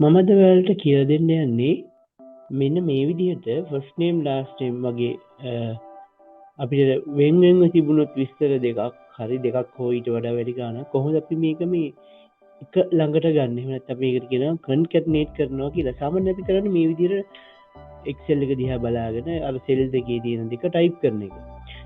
මමද ඔයාලට කියලා දෙන්න යන්නේ මෙන්න මේ විදිහට ෆස්ට් නේම් ලාස්ට් නේම් වගේ අපිට වෙන වෙනම තිබුණොත් විස්තර දෙකක් හරි දෙකක් හෝ ඊට වඩා වැඩි ගාණක් කොහොමද අපි මේක මේ එක ළඟට ගන්න. එහෙම නැත්නම් අපි ඒකට කියනවා කන්කැටනේට් කරනවා කියලා. සාමාන්‍යයෙන් අපි කරන්නේ මේ විදිහට Excel එක දිහා බලාගෙන අර සෙල් දෙකේ තියෙන දෙක ටයිප් කරන එක.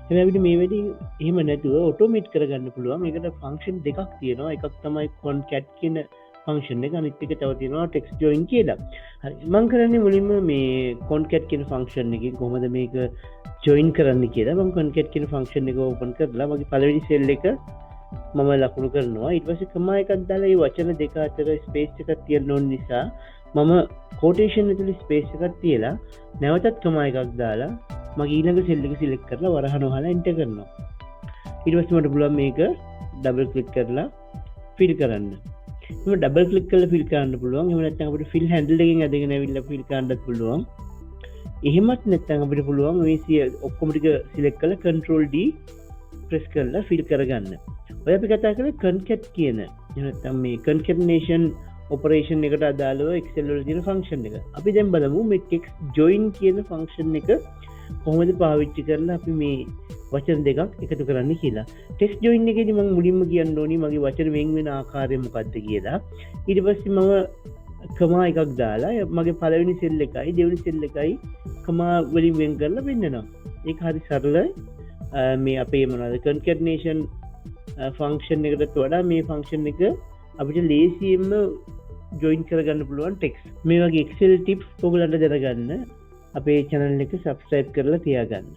හැබැයි අපිට මේ වෙලේ එහෙම නැතුව ඔටෝමේට් කරගන්න පුළුවන්. මේකට ෆන්ක්ෂන් දෙකක් තියෙනවා. එකක් තමයි concat කියන ෆන්ක්ෂන් එක, අනිත් එක තව තියෙනවා text join කියලා. හරි, මම කරන්නේ මුලින්ම මේ concat කියන ෆන්ක්ෂන් එකෙන් කොහොමද මේක join කරන්න කියලා. මම concat කියන ෆන්ක්ෂන් එක ඕපන් කරලා මගේ පළවෙනි සෙල් එක මම ලකුණු කරනවා. ඊට පස්සේ කමා එකක් දාලා මේ වචන දෙක අතර ස්පේස් එකක් තියෙන්න ඕන නිසා මම quotation ඇතුලේ ස්පේස් එකක් තියලා නැවතත් කමා එකක් දාලා මගේ ඊළඟ සෙල් එක සිලෙක්ට් කරලා වරහන වහලා එන්ටර් කරනවා. ඊට පස්සේ මට පුළුවන් මේක ඩබල් ක්ලික් කරලා ෆිල් කරන්න. මම ඩබල් ක්ලික් කරලා ෆිල් කරන්න පුළුවන්. එහෙම නැත්නම් අපිට ෆිල් හැන්ඩල් එකෙන් ඇදගෙන ඇවිල්ලා ෆිල් කරන්නත් පුළුවන්. එහෙමත් නැත්නම් අපිට පුළුවන් මේ ඔක්කොම ටික සිලෙක්ට් කරලා control D ප්‍රෙස් කරලා ෆිල් කරගන්න. ඔය අපි කතා කරේ concat කියන එහෙම නැත්නම් මේ concatenation ඔපරේෂන් එකට අදාළව Excel වල තියෙන ෆන්ක්ෂන් එක. අපි දැන් බලමු මේ text join කියන ෆන්ක්ෂන් එක කොහොමද පාවිච්චි කරලා අපි මේ වචන දෙකක් එකතු කරන්න කියලා. text join එකේදී මම මුලින්ම කියන්න ඕනි මගේ වචන වෙන් වෙන ආකාරය මොකක්ද කියලා. ඊට පස්සේ මම කමා එකක් දාලා මගේ පළවෙනි සෙල් එකයි දෙවෙනි සෙල් එකයි කමා වලින් වෙන් කරලා පෙන්නනවා. ඒක හරි සරලයි. මේ අපේ මොනවද concatenation ෆන්ක්ෂන් එකකට වඩා මේ ෆන්ක්ෂන් එක අපිට ලේසියෙන්ම ජොයින් කරගන්න පුළුවන් ටෙක්ස්ට්. මේ වගේ Excel ටිප්ස් ඔයගලන්ට දැනගන්න අපේ channel එක subscribe කරලා තියාගන්න.